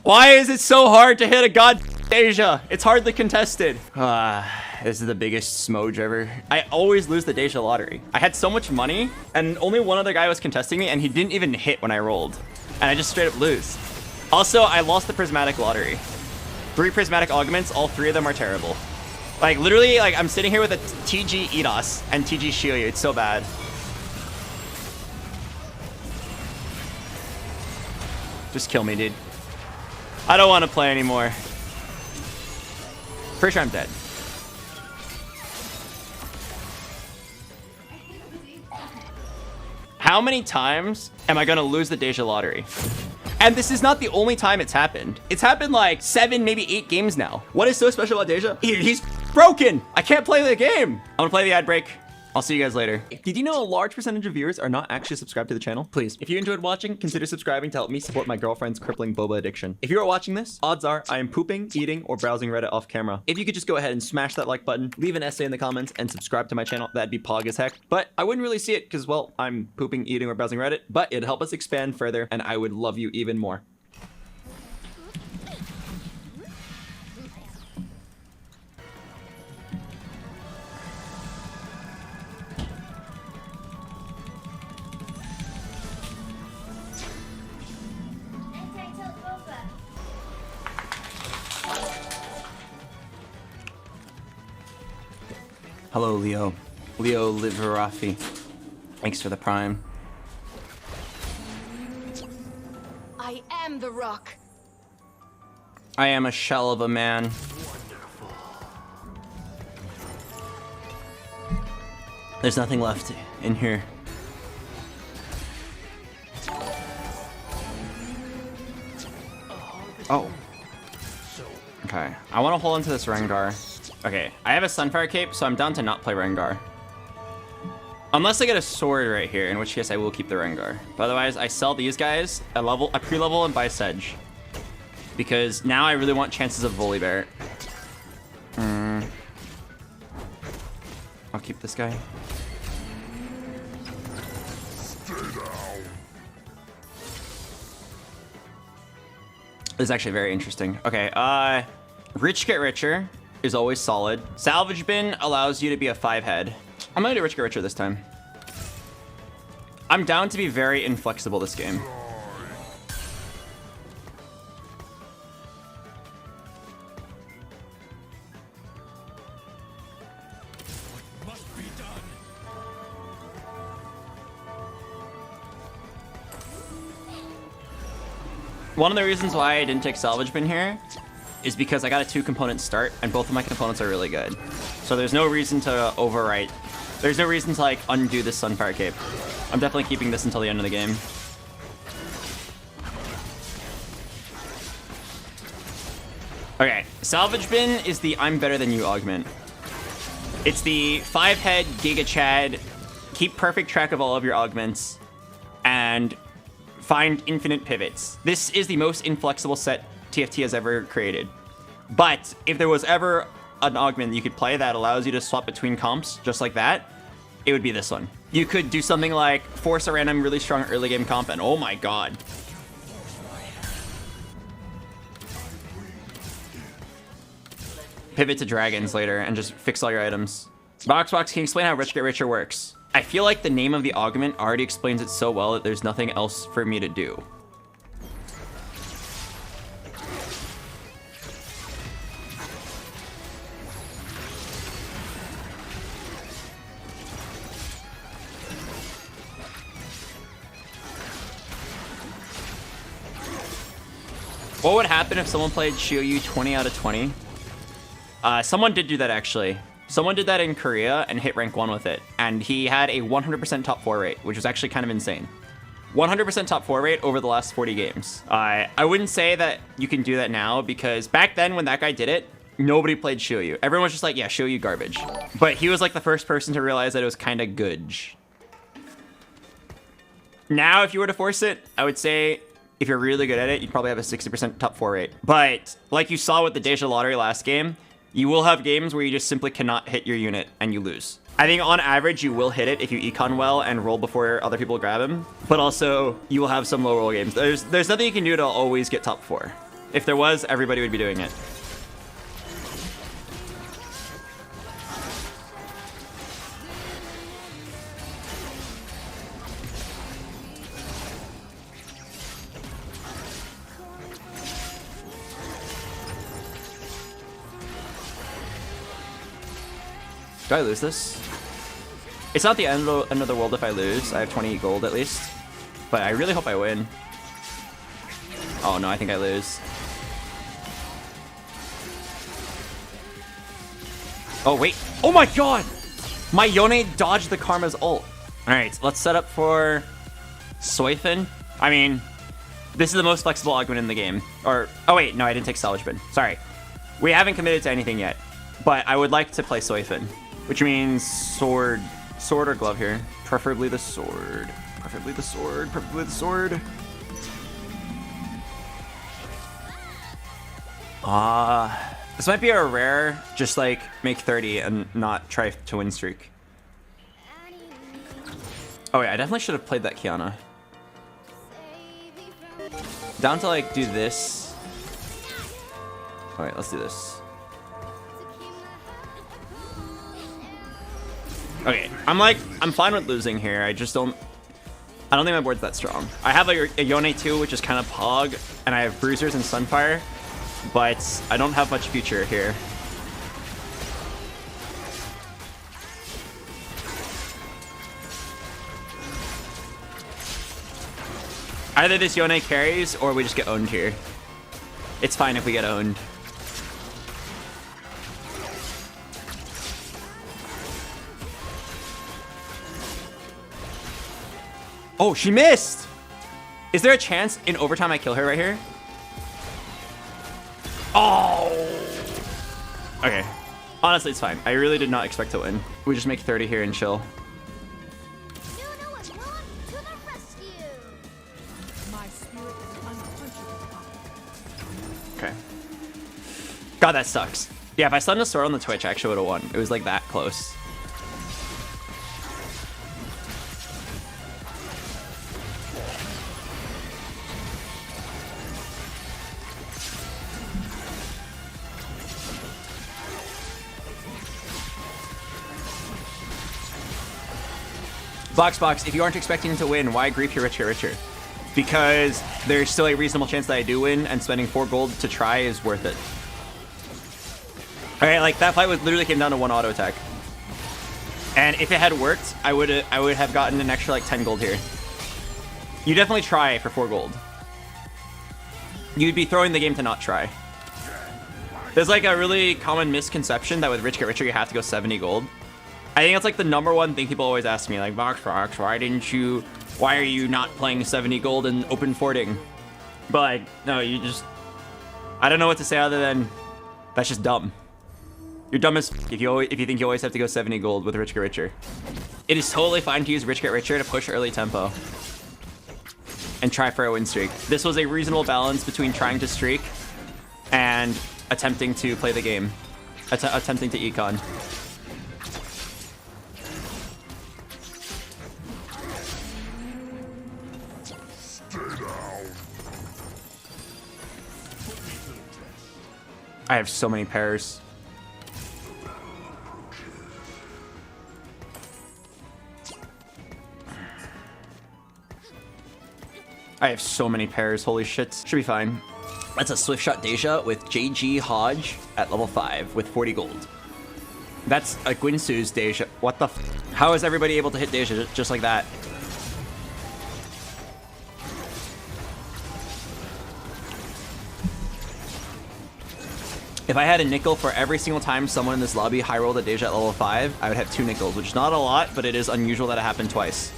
Why is it so hard to hit a god Deja? It's hardly contested. This is the biggest smoge ever. I always lose the Deja lottery. I had so much money and only one other guy was contesting me and he didn't even hit when I rolled. And I just straight up lose. Also, I lost the prismatic lottery. 3 prismatic augments, all 3 of them are terrible. Like literally, like I'm sitting here with a TG Eidos and TG Shioyu. It's so bad. Just kill me, dude. I don't want to play anymore. Pretty sure I'm dead. How many times am I gonna lose the Deja lottery? And this is not the only time it's happened. It's happened like 7, maybe 8 games now. What is so special about Deja? He's broken. I can't play the game. I'm gonna play the ad break. I'll see you guys later. Did you know a large percentage of viewers are not actually subscribed to the channel? Please, if you enjoyed watching, consider subscribing to help me support my girlfriend's crippling boba addiction. If you are watching this, odds are I am pooping, eating, or browsing Reddit off camera. If you could just go ahead and smash that like button, leave an essay in the comments, and subscribe to my channel, that'd be pog as heck. But I wouldn't really see it because, well, I'm pooping, eating, or browsing Reddit, but it'd help us expand further, and I would love you even more. Hello, Leo. Leo Liverafi. Thanks for the prime. I am the rock. I am a shell of a man. There's nothing left in here. Oh. Okay. I want to hold onto this Rengar. Okay, I have a Sunfire Cape, so I'm down to not play Rengar. Unless I get a sword right here, in which case I will keep the Rengar. But otherwise, I sell these guys, I pre-level and buy Sedge. Because now I really want chances of Volibear. I'll keep this guy. This is actually very interesting. Okay, Rich Get Richer is always solid. Salvage Bin allows you to be a 5-head. I'm gonna do Rich Get Richer this time. I'm down to be very inflexible this game. One of the reasons why I didn't take Salvage Bin here is because I got a 2-component start and both of my components are really good. So there's no reason to overwrite. There's no reason to like undo this Sunfire Cape. I'm definitely keeping this until the end of the game. Okay, Salvage Bin is the I'm better than you augment. It's the 5-head Giga Chad, keep perfect track of all of your augments, and find infinite pivots. This is the most inflexible set TFT has ever created. But if there was ever an augment you could play that allows you to swap between comps just like that, it would be this one. You could do something like force a random really strong early game comp and oh my god. Pivot to dragons later and just fix all your items. Boxbox, can you explain how Rich Get Richer works? I feel like the name of the augment already explains it so well that there's nothing else for me to do. What would happen if someone played Shioyu 20 out of 20? Someone did do that actually. Someone did that in Korea and hit rank 1 with it. And he had a 100% top 4 rate, which was actually kind of insane. 100% top 4 rate over the last 40 games. I wouldn't say that you can do that now because back then when that guy did it, nobody played Shioyu. Everyone was just like, yeah, Shioyu garbage. But he was like the first person to realize that it was kind of good. Now, if you were to force it, I would say if you're really good at it, you'd probably have a 60% top 4 rate. But like you saw with the Deja Lottery last game, you will have games where you just simply cannot hit your unit and you lose. I think on average, you will hit it if you econ well and roll before other people grab him. But also, you will have some low roll games. There's nothing you can do to always get top 4. If there was, everybody would be doing it. Do I lose this? It's not the end of the world if I lose. I have 20 gold at least. But I really hope I win. Oh no, I think I lose. Oh wait. Oh my god! My Yone dodged the Karma's ult. Alright, let's set up for Soyfin. I mean, this is the most flexible augment in the game. Or, oh wait, no, I didn't take Salvage Bin. Sorry. We haven't committed to anything yet. But I would like to play Soyfin. Which means sword or glove here. Preferably the sword. Preferably the sword. Preferably the sword. This might be a rare, just like make 30 and not try to win streak. Oh yeah, I definitely should have played that Kiana. Down to like do this. Alright, let's do this. Okay, I'm fine with losing here. I don't think my board's that strong. I have a Yone 2, which is kind of pog, and I have Bruisers and Sunfire, but I don't have much future here. Either this Yone carries, or we just get owned here. It's fine if we get owned. Oh, she missed! Is there a chance in overtime I kill her right here? Oh! Okay. Honestly, it's fine. I really did not expect to win. We just make 30 here and chill. Okay. God, that sucks. Yeah, if I stunned a sword on the Twitch, I actually would have won. It was like that close. Boxbox, if you aren't expecting to win, why grief your rich get richer? Because there's still a reasonable chance that I do win, and spending 4 gold to try is worth it. Alright, like that fight literally came down to 1 auto attack. And if it had worked, I would have gotten an extra like 10 gold here. You definitely try for 4 gold. You'd be throwing the game to not try. There's like a really common misconception that with rich get richer you have to go 70 gold. I think that's like the #1 thing people always ask me, like, Boxbox, why are you not playing 70 gold and open forting? But like, no, I don't know what to say other than, that's just dumb. You're dumb as if you think you always have to go 70 gold with rich get richer. It is totally fine to use rich get richer to push early tempo and try for a win streak. This was a reasonable balance between trying to streak and attempting to play the game, attempting to econ. I have so many pairs. I have so many pairs, holy shit. Should be fine. That's a Swift Shot Deja with JG Hodge at level 5 with 40 gold. That's a Gwinsu's Deja. What the f? How is everybody able to hit Deja just like that? If I had a nickel for every single time someone in this lobby high rolled a Deja at level 5, I would have 2 nickels, which is not a lot, but it is unusual that it happened twice.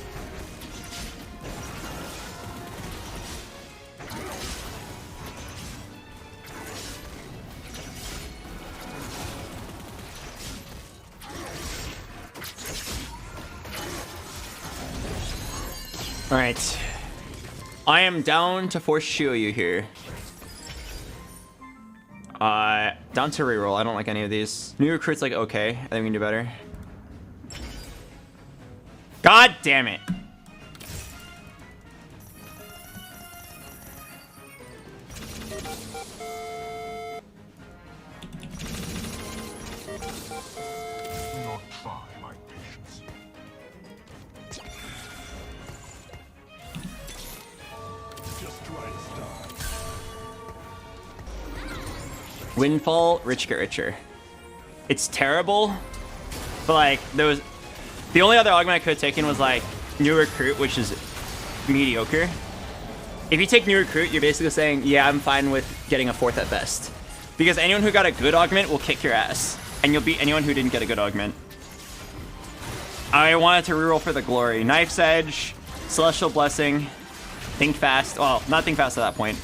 Alright. I am down to force Shioyu here. Down to reroll. I don't like any of these. New recruit's like okay. I think we can do better. God damn it. Not try my patience. Just try to stop. Windfall, rich get richer. It's terrible, but like the only other augment I could have taken was like new recruit, which is mediocre. If you take new recruit, you're basically saying, yeah, I'm fine with getting a 4th at best. Because anyone who got a good augment will kick your ass. And you'll beat anyone who didn't get a good augment. I wanted to reroll for the glory. Knife's Edge, Celestial Blessing, Think Fast. Well, not Think Fast at that point.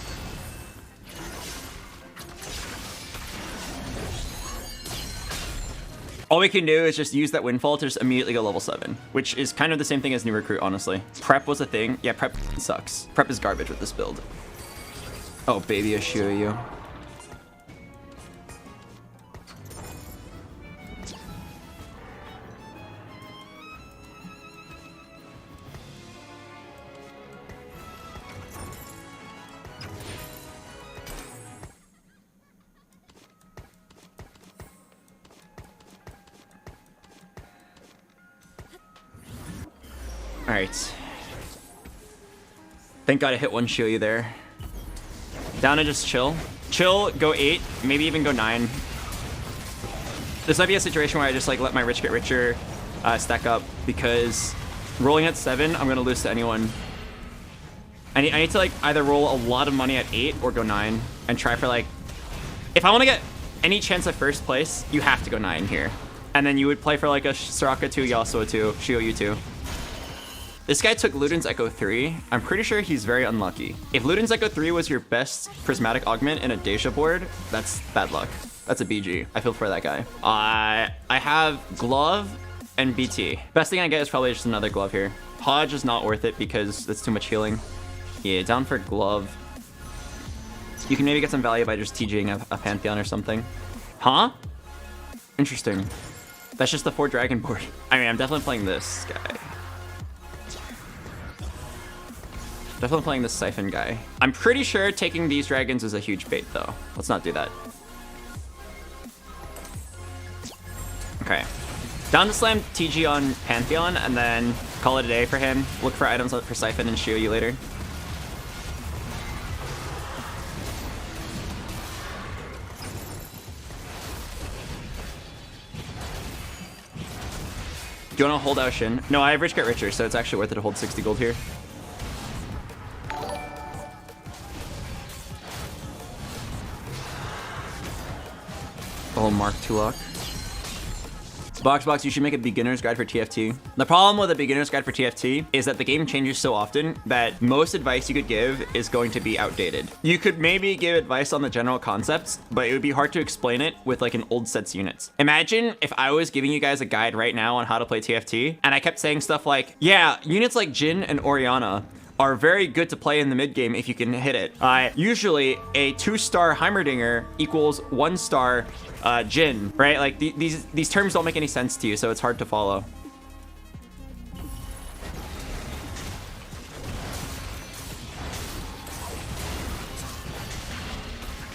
All we can do is just use that Windfall to just immediately go level 7, which is kind of the same thing as new recruit, honestly. Prep was a thing. Yeah, prep sucks. Prep is garbage with this build. Oh, baby, I show you. All right. Thank God I hit one Shio there. Down to just chill. Chill, go 8, maybe even go 9. This might be a situation where I just like let my rich get richer stack up, because rolling at 7, I'm gonna lose to anyone. I need to like either roll a lot of money at 8 or go 9 and try for like, if I want to get any chance at first place, you have to go 9 here. And then you would play for like a Soraka 2, Yasuo 2, Shio U 2. This guy took Luden's Echo 3. I'm pretty sure he's very unlucky. If Luden's Echo 3 was your best prismatic augment in a Deja board, that's bad luck. That's a BG. I feel for that guy. I have Glove and BT. Best thing I get is probably just another Glove here. Hodge is not worth it because that's too much healing. Yeah, down for Glove. You can maybe get some value by just TGing a Pantheon or something. Huh? Interesting. That's just the 4 dragon board. I mean, I'm definitely playing this guy. Definitely playing this Siphon guy. I'm pretty sure taking these dragons is a huge bait, though. Let's not do that. Okay. Down to slam TG on Pantheon, and then call it a day for him. Look for items for Siphon and Shio you later. Do you want to hold out Shin? No, I have Rich Get Richer, so it's actually worth it to hold 60 gold here. Oh, Mark Tulok. Boxbox, you should make a beginner's guide for TFT. The problem with a beginner's guide for TFT is that the game changes so often that most advice you could give is going to be outdated. You could maybe give advice on the general concepts, but it would be hard to explain it with like an old set's units. Imagine if I was giving you guys a guide right now on how to play TFT, and I kept saying stuff like, yeah, units like Jin and Orianna are very good to play in the mid game if you can hit it. Usually a 2-star Heimerdinger equals 1-star Jin, right? Like these terms don't make any sense to you, so it's hard to follow.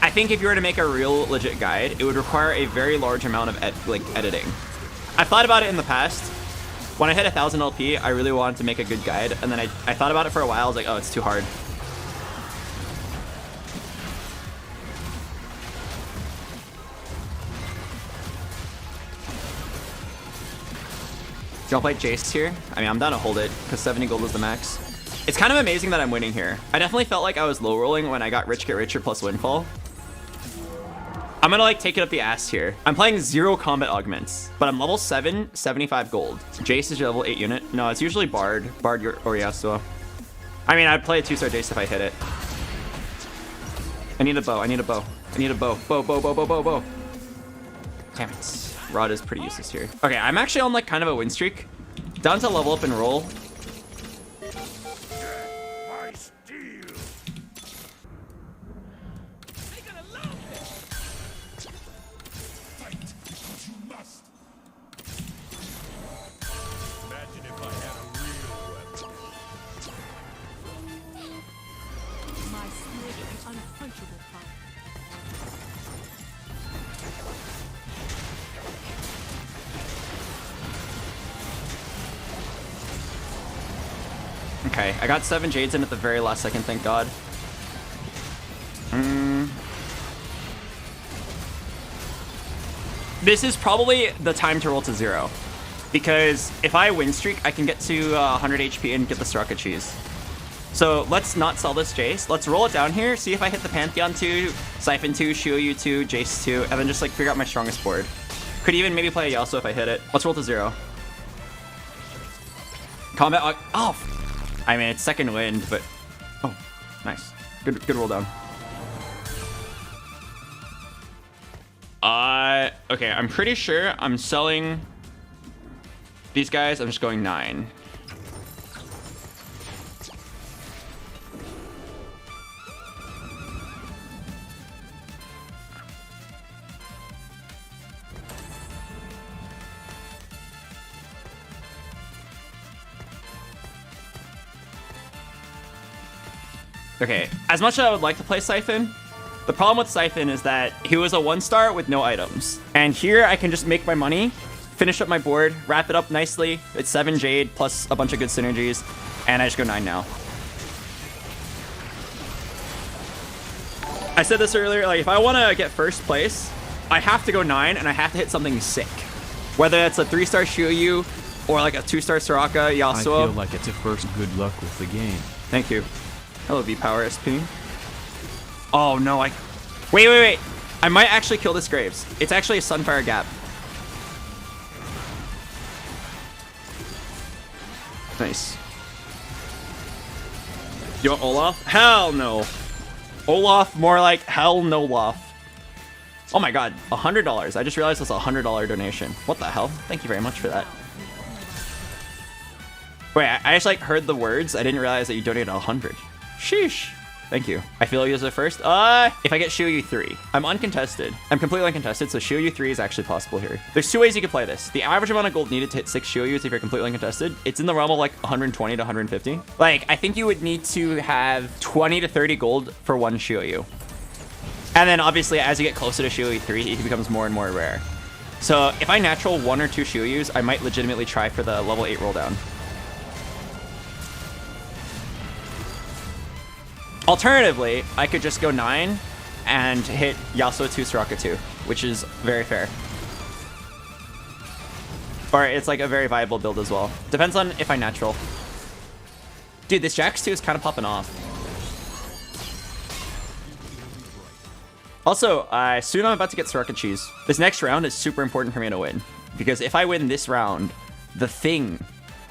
I think if you were to make a real legit guide, it would require a very large amount of editing. I've thought about it in the past. When I hit 1000 LP, I really wanted to make a good guide, and then I thought about it for a while. I was like, oh, it's too hard. Do you want to play Jayce here? I mean, I'm down to hold it, because 70 gold is the max. It's kind of amazing that I'm winning here. I definitely felt like I was low rolling when I got Rich Get Richer plus Windfall. I'm gonna like take it up the ass here. I'm playing 0 combat augments, but I'm level 7, 75 gold. Jayce is your level 8 unit. No, it's usually Bard or Yasuo. I mean, I'd play a 2-star Jayce if I hit it. I need a bow, I need a bow. I need a bow. Bow. Damn it. Rod is pretty useless here. Okay, I'm actually on like kind of a win streak. Down to level up and roll. Okay, I got 7 Jades in at the very last second, thank God. This is probably the time to roll to 0. Because if I win streak, I can get to 100 HP and get the Soraka cheese. So let's not sell this Jayce. Let's roll it down here, see if I hit the Pantheon 2, Siphon 2, Shioyu 2, Jayce 2, and then just like figure out my strongest board. Could even maybe play a Yasuo if I hit it. Let's roll to 0. Combat. Oh, I mean, it's second wind, but oh, nice. Good roll down. Okay, I'm pretty sure I'm selling these guys. I'm just going 9. Okay, as much as I would like to play Siphon, the problem with Siphon is that he was a 1-star with no items. And here I can just make my money, finish up my board, wrap it up nicely. It's 7 Jade plus a bunch of good synergies, and I just go 9 now. I said this earlier, like if I want to get first place, I have to go 9 and I have to hit something sick. Whether it's a 3-star Shioyu or like a 2-star Soraka, Yasuo. I feel like it's a first good luck with the game. Thank you. Hello, V-Power SP. Oh, no, Wait. I might actually kill this Graves. It's actually a Sunfire Gap. Nice. You want Olaf? Hell no. Olaf, more like hell no Lof. Oh my god, $100. I just realized that's a $100 donation. What the hell? Thank you very much for that. Wait, I just like heard the words. I didn't realize that you donated 100. Sheesh. Thank you. I feel I'll use it first. If I get Shioyu 3. I'm uncontested. I'm completely uncontested, so Shioyu 3 is actually possible here. There's 2 ways you can play this. The average amount of gold needed to hit 6 Shioyus if you're completely uncontested, it's in the realm of like 120 to 150. Like, I think you would need to have 20 to 30 gold for 1 Shioyu. And then obviously, as you get closer to Shioyu 3, he becomes more and more rare. So if I natural 1 or 2 Shioyus, I might legitimately try for the level 8 roll down. Alternatively, I could just go 9 and hit Yasuo 2, Soraka 2, which is very fair. Or it's like a very viable build as well. Depends on if I natural. Dude, this Jax 2 is kind of popping off. Also, soon I'm about to get Soraka cheese. This next round is super important for me to win. Because if I win this round, the thing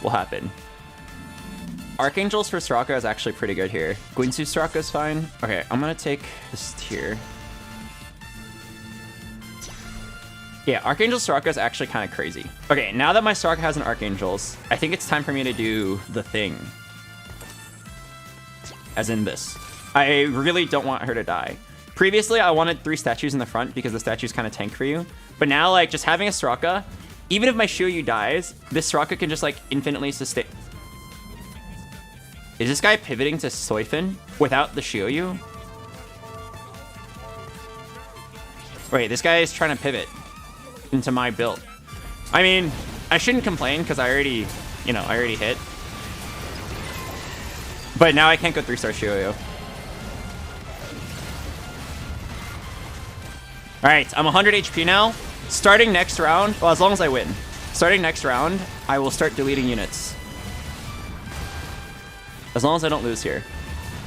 will happen. Archangels for Soraka is actually pretty good here. Guinsu Soraka is fine. Okay, I'm gonna take this tier. Yeah, Archangel Soraka is actually kind of crazy. Okay, now that my Soraka has an Archangels, I think it's time for me to do the thing. As in this. I really don't want her to die. Previously, I wanted 3 statues in the front because the statues kind of tank for you. But now, like, just having a Soraka, even if my Shioyu dies, this Soraka can just, like, infinitely sustain. Is this guy pivoting to Siphon without the Shioyu? Wait, this guy is trying to pivot into my build. I mean, I shouldn't complain because I already hit. But now I can't go 3-star Shioyu. Alright, I'm 100 HP now. Starting next round, well, as long as I win. Starting next round, I will start deleting units. As long as I don't lose here.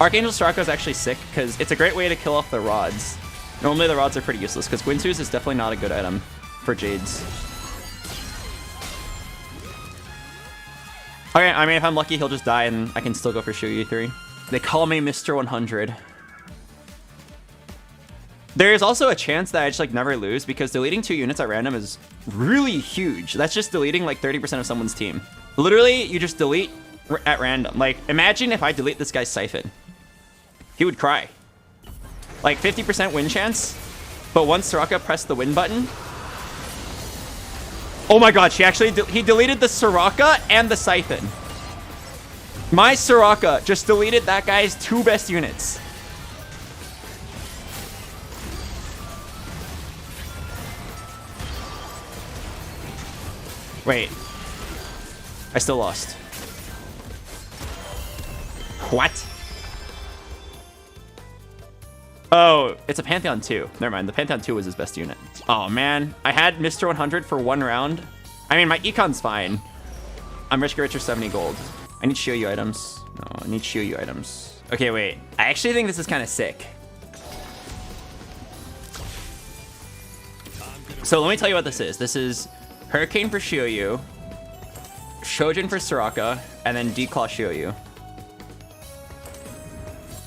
Archangel Soraka is actually sick because it's a great way to kill off the rods. Normally the rods are pretty useless because Guinsu's is definitely not a good item for Jades. Okay, I mean, if I'm lucky, he'll just die and I can still go for Shioyu 3. They call me Mr. 100. There's also a chance that I just like never lose because deleting 2 units at random is really huge. That's just deleting like 30% of someone's team. Literally, you just delete at random. Like, imagine if I delete this guy's Siphon. He would cry. Like, 50% win chance, but once Soraka pressed the win button... Oh my god, he deleted the Soraka and the Siphon. My Soraka just deleted that guy's 2 best units. Wait. I still lost. What? Oh, it's a Pantheon 2. Never mind. The Pantheon 2 was his best unit. Oh, man. I had Mr. 100 for 1 round. I mean, my econ's fine. I'm richer 70 gold. I need Shioyu items. No, I need Shioyu items. Okay, wait. I actually think this is kind of sick. So let me tell you what this is. This is Hurricane for Shioyu, Shojin for Soraka, and then Declaw Shioyu.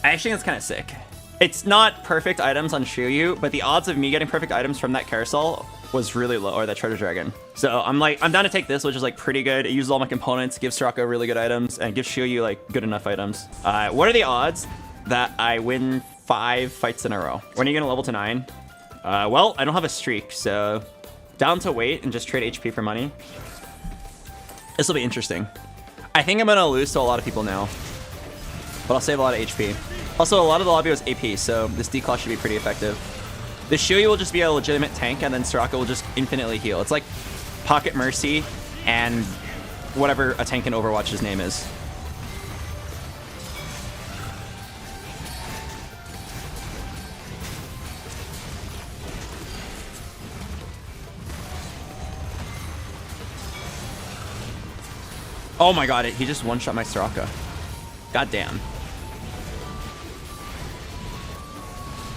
I actually think it's kind of sick. It's not perfect items on Shioyu, but the odds of me getting perfect items from that carousel was really low, or that treasure dragon. So I'm down to take this, which is like pretty good. It uses all my components, gives Soraka really good items, and gives Shioyu like good enough items. What are the odds that I win 5 fights in a row? When are you gonna level to 9? Well, I don't have a streak, so down to wait and just trade HP for money. This will be interesting. I think I'm gonna lose to a lot of people now, but I'll save a lot of HP. Also, a lot of the lobby was AP, so this Declaw should be pretty effective. The Shioyu will just be a legitimate tank, and then Soraka will just infinitely heal. It's like Pocket Mercy and whatever a tank in Overwatch's name is. Oh my god, he just one-shot my Soraka. God damn.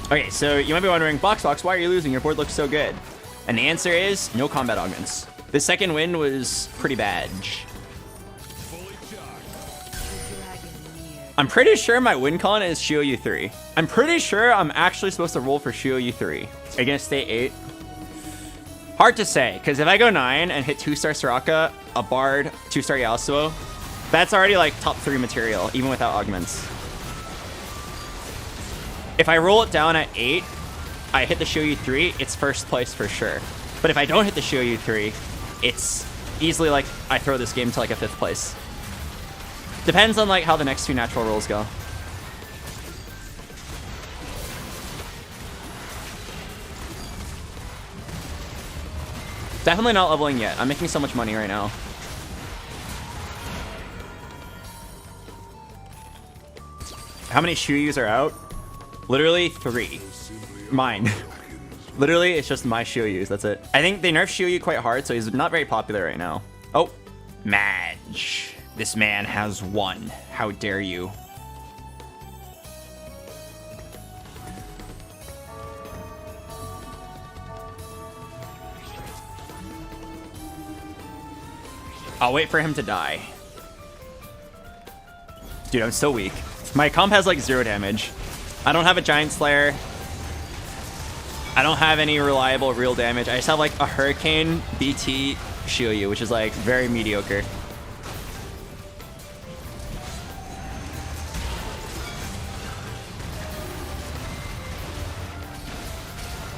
Okay, so you might be wondering, Boxbox, why are you losing? Your board looks so good. And the answer is no combat augments. The second win was pretty bad. I'm pretty sure my win con is Shioyu 3. I'm pretty sure I'm actually supposed to roll for Shioyu 3 against State 8. Hard to say, because if I go 9 and hit 2-star Soraka, a Bard, 2-star Yasuo, that's already like top 3 material, even without augments. If I roll it down at 8, I hit the Shioyu 3, it's first place for sure. But if I don't hit the Shioyu 3, it's easily like I throw this game to like a 5th place. Depends on like how the next 2 natural rolls go. Definitely not leveling yet. I'm making so much money right now. How many Shiyus are out? Literally 3. Mine. Literally, it's just my Shiyus. That's it. I think they nerfed Shiyu quite hard, so he's not very popular right now. Oh, Madge. This man has won. How dare you? I'll wait for him to die. Dude, I'm so weak. My comp has like 0 damage. I don't have a Giant Slayer. I don't have any reliable real damage. I just have like a Hurricane BT Shioyu, which is like very mediocre.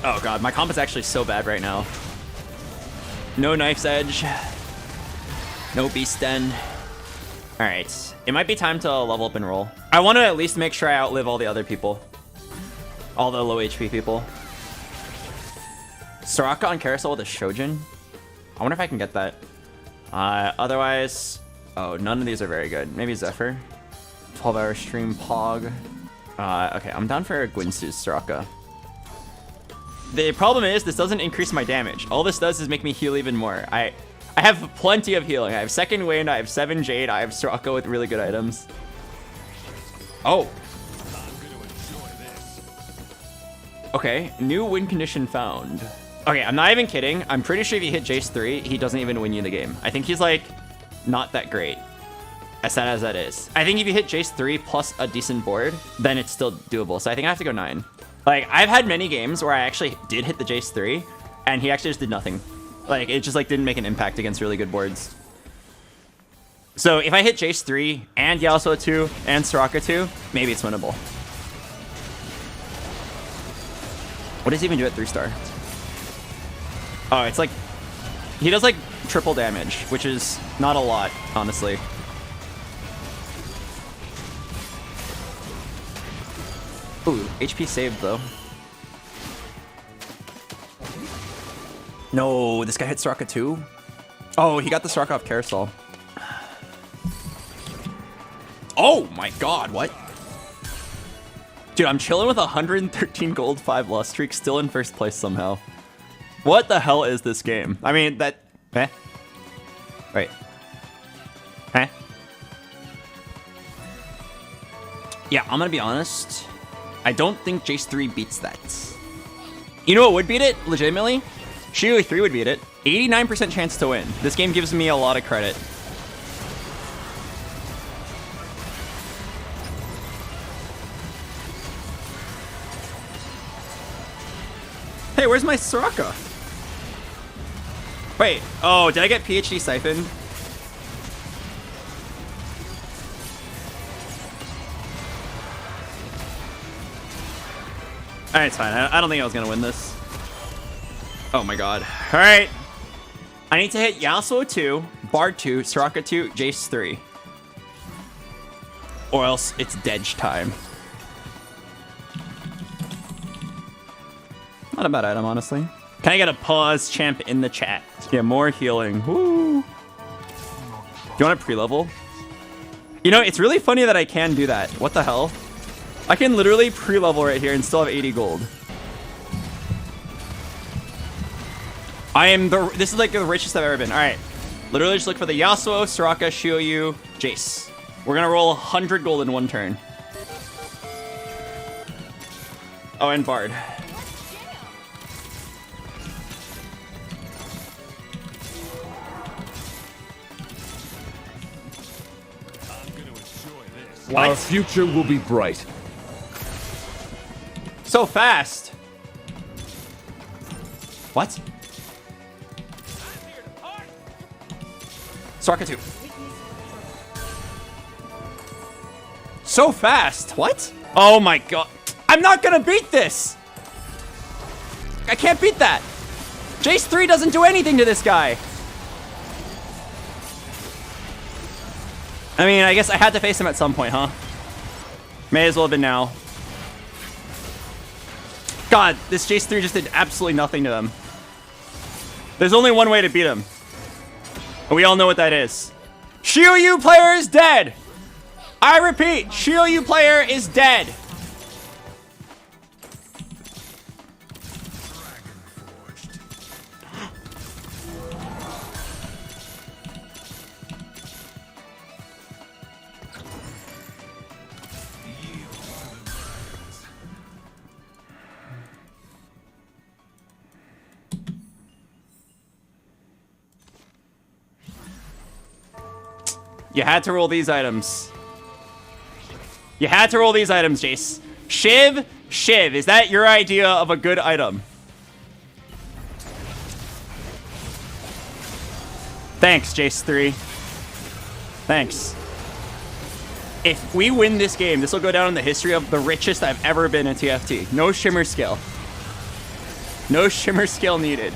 Oh god, my comp is actually so bad right now. No Knife's Edge. No Beast Den. Alright, it might be time to level up and roll. I want to at least make sure I outlive all the other people. All the low HP people. Soraka on Carousel with a Shojin? I wonder if I can get that. Otherwise... Oh, none of these are very good. Maybe Zephyr. 12-hour stream Pog. Okay, I'm down for a Gwynsu's Soraka. The problem is, this doesn't increase my damage. All this does is make me heal even more. I have plenty of healing. I have Second Wind, I have 7 Jade, I have Soraka with really good items. Oh. Okay, new win condition found. Okay, I'm not even kidding. I'm pretty sure if you hit Jayce 3, he doesn't even win you the game. I think he's like, not that great. As sad as that is. I think if you hit Jayce 3 plus a decent board, then it's still doable. So I think I have to go 9. Like, I've had many games where I actually did hit the Jayce 3, and he actually just did nothing. Like, it just like didn't make an impact against really good boards. So if I hit Jayce 3 and Yasuo 2 and Soraka 2, maybe it's winnable. What does he even do at 3-star? Oh, it's like, he does like triple damage, which is not a lot, honestly. Ooh, HP saved though. No, this guy hit Soraka too? Oh, he got the Soraka off Carousel. Oh my god, what? Dude, I'm chilling with 113 gold, 5 loss streak, still in first place somehow. What the hell is this game? I mean, that... Eh? Wait. Eh? Yeah, I'm gonna be honest. I don't think Jayce 3 beats that. You know what would beat it? Legitimately? Shiryu 3 would beat it. 89% chance to win. This game gives me a lot of credit. Hey, where's my Soraka? Wait, oh, did I get PhD siphoned? Alright, it's fine. I don't think I was gonna win this. Oh my god. Alright. I need to hit Yasuo 2, Bard 2, Soraka 2, Jayce 3. Or else it's Dedge time. Not a bad item, honestly. Can I get a pause champ in the chat? Yeah, more healing. Woo. Do you want a pre-level? You know, it's really funny that I can do that. What the hell? I can literally pre-level right here and still have 80 gold. This is like the richest I've ever been. All right. Literally just look for the Yasuo, Soraka, Shiryu, Jayce. We're gonna roll 100 gold in one turn. Oh, and Bard. Our future will be bright. So fast. What? Soraka 2. So fast. What? Oh my god. I'm not gonna beat this. I can't beat that. Jayce 3 doesn't do anything to this guy. I mean, I guess I had to face him at some point, huh? May as well have been now. God, this Jayce 3 just did absolutely nothing to them. There's only one way to beat him. And we all know what that is. Shiryu player is dead! I repeat, Shiryu player is dead. You had to roll these items. You had to roll these items, Jayce. Shiv, is that your idea of a good item? Thanks, Jayce 3. Thanks. If we win this game, this will go down in the history of the richest I've ever been in TFT. No shimmer scale. No shimmer scale needed.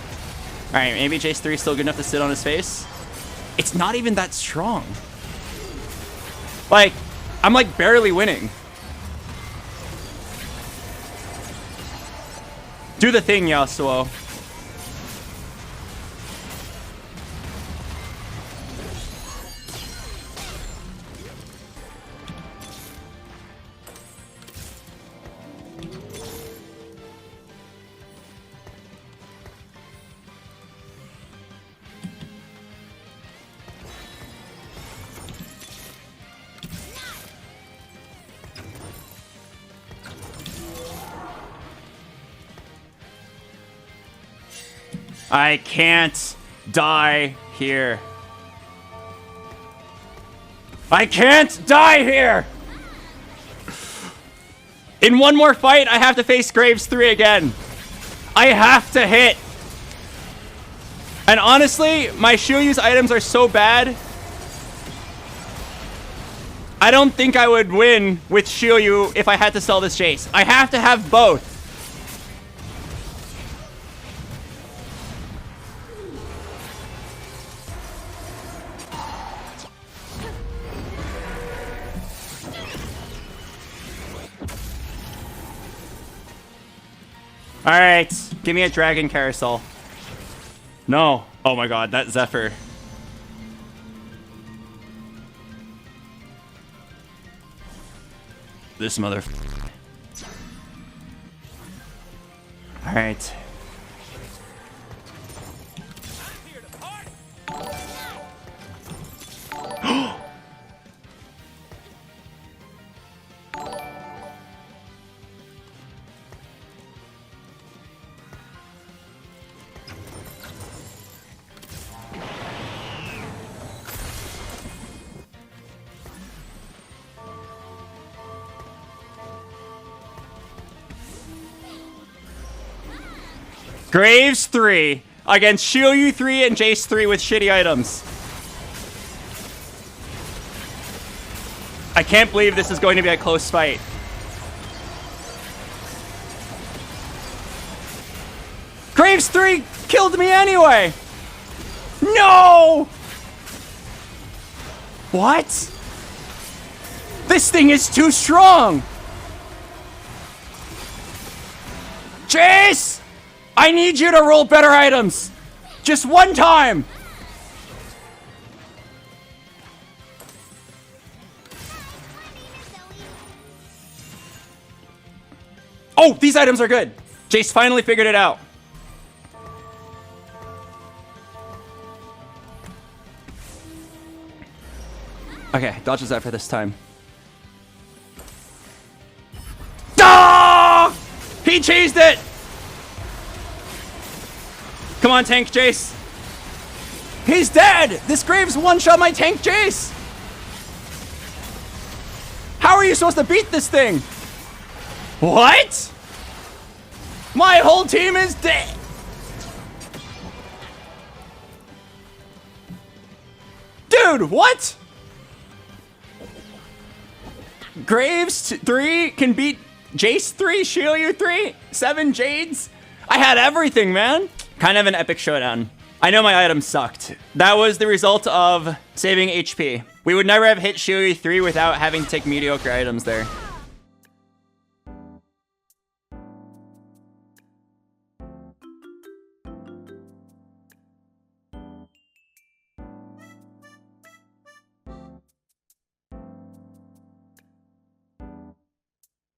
All right, maybe Jayce 3 is still good enough to sit on his face. It's not even that strong. Like, I'm like barely winning. Do the thing, Yasuo. I can't die here. I can't die here! In one more fight, I have to face Graves 3 again. I have to hit. And honestly, my Shiryu's items are so bad. I don't think I would win with Shiryu if I had to sell this Jayce. I have to have both. All right, give me a dragon carousel. No. Oh my god, that Zephyr. This mother. All right. Graves 3 against Shiryu 3 and Jayce 3 with shitty items. I can't believe this is going to be a close fight. Graves 3 killed me anyway. No! What? This thing is too strong. Jayce! I need you to roll better items. Just one time. Oh, these items are good. Jayce finally figured it out. Okay, dodges that for this time. Ah! He cheesed it. Come on, tank Jayce. He's dead. This Graves one-shot my tank Jayce. How are you supposed to beat this thing? What? My whole team is dead. Dude, what? Graves 3 can beat Jayce 3, Shiryu 3, 7 Jades. I had everything, man. Kind of an epic showdown. I know my items sucked. That was the result of saving HP. We would never have hit Shiryu 3 without having to take mediocre items there.